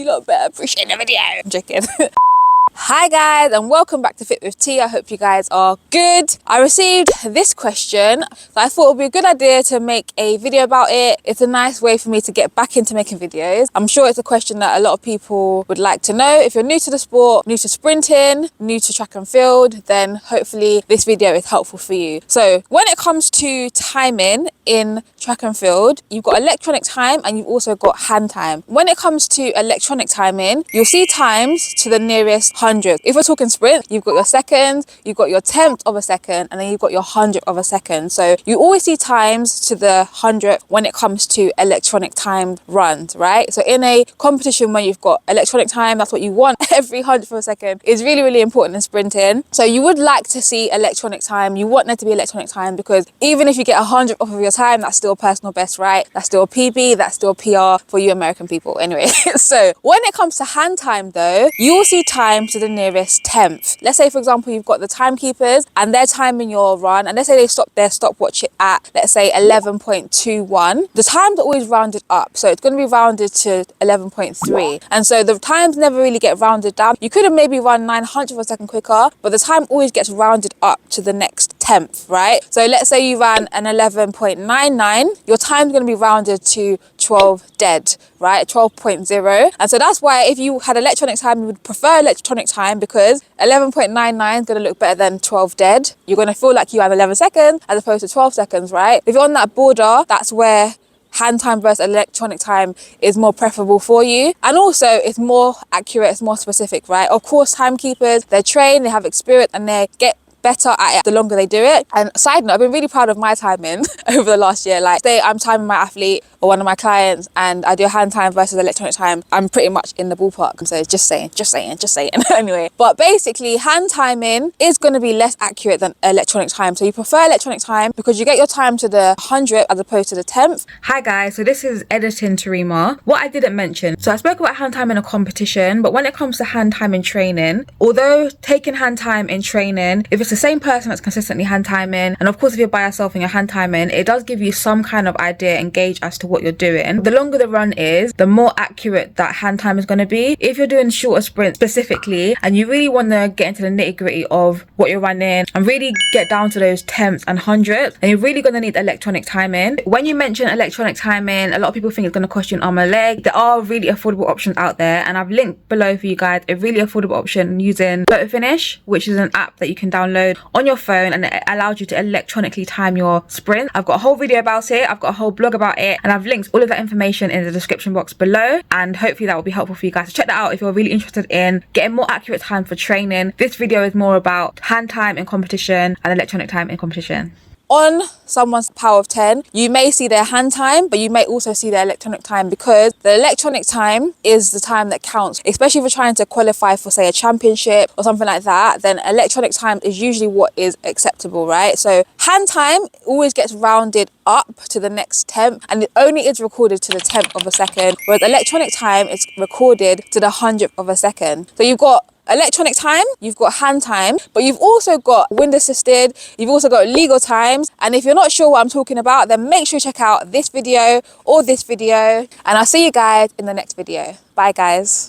lot better. Appreciate the video. I'm joking. Hi guys, and welcome back to Fit with T. I hope you guys are good. I received this question, so I thought it would be a good idea to make a video about it. It's a nice way for me to get back into making videos. I'm sure it's a question that a lot of people would like to know. If you're new to the sport, new to sprinting, new to track and field, then hopefully this video is helpful for you. So when it comes to timing in track and field, you've got electronic time and you've also got hand time. When it comes to electronic timing, you'll see times to the nearest hundredth. If we're talking sprint, you've got your seconds, you've got your tenth of a second, and then you've got your hundredth of a second. So you always see times to the hundredth when it comes to electronic timed runs, right? So in a competition where you've got electronic time, that's what you want. Every hundredth of a second is really, really important in sprinting. So you would like to see electronic time. You want there to be electronic time because even if you get 100th off of your time, that's still a personal best, right? That's still a PB, that's still a PR for you American people. Anyway, so when it comes to hand time though, you will see time to the nearest tenth. Let's say, for example, you've got the timekeepers and they're timing your run, and let's say they stop their stopwatch at, let's say, 11.21. The times are always rounded up, so it's going to be rounded to 11.3, and so the times never really get rounded down. You could have maybe run 900th of a second quicker, but the time always gets rounded up to the next tenth, right? So let's say you ran an 11.99, your time's going to be rounded to 12 dead, right? 12.0. And so that's why if you had electronic time, you would prefer electronic time because 11.99 is going to look better than 12 dead. You're going to feel like you have 11 seconds as opposed to 12 seconds, right? If you're on that border, that's where hand time versus electronic time is more preferable for you, and also it's more accurate, it's more specific, right? Of course, timekeepers, they're trained, they have experience, and they get better at it the longer they do it. And side note, I've been really proud of my timing over the last year. Like, say I'm timing my athlete or one of my clients and I do hand time versus electronic time, I'm pretty much in the ballpark. So just saying. Anyway, but basically hand timing is going to be less accurate than electronic time. So you prefer electronic time because you get your time to the 100th as opposed to the 10th. Hi guys, so this is editing Tarima. What I didn't mention, so I spoke about hand time in a competition, but when it comes to hand time in training, although taking hand time in training, if it's the same person that's consistently hand timing, and of course if you're by yourself and you're hand timing, it does give you some kind of idea and gauge as to what you're doing. The longer the run is, the more accurate that hand time is going to be. If you're doing shorter sprints specifically and you really want to get into the nitty gritty of what you're running and really get down to those tenths and hundredths, then you're really going to need electronic timing. When you mention electronic timing, a lot of people think it's going to cost you an arm and a leg. There are really affordable options out there, and I've linked below for you guys a really affordable option using Photo Finish, which is an app that you can download on your phone, and it allows you to electronically time your sprint. I've got a whole video about it, I've got a whole blog about it, and I've linked all of that information in the description box below, and hopefully that will be helpful for you guys. So check that out if you're really interested in getting more accurate time for training. This video is more about hand time in competition and electronic time in competition. On someone's power of 10, you may see their hand time, but you may also see their electronic time, because the electronic time is the time that counts. Especially if you're trying to qualify for, say, a championship or something like that, then electronic time is usually what is acceptable, right? So hand time always gets rounded up to the next tenth, and it only is recorded to the 10th of a second, whereas electronic time is recorded to the 100th of a second. So you've got electronic time, you've got hand time, but you've also got wind assisted, you've also got legal times. And if you're not sure what I'm talking about, then make sure you check out this video or this video, and I'll see you guys in the next video. Bye guys.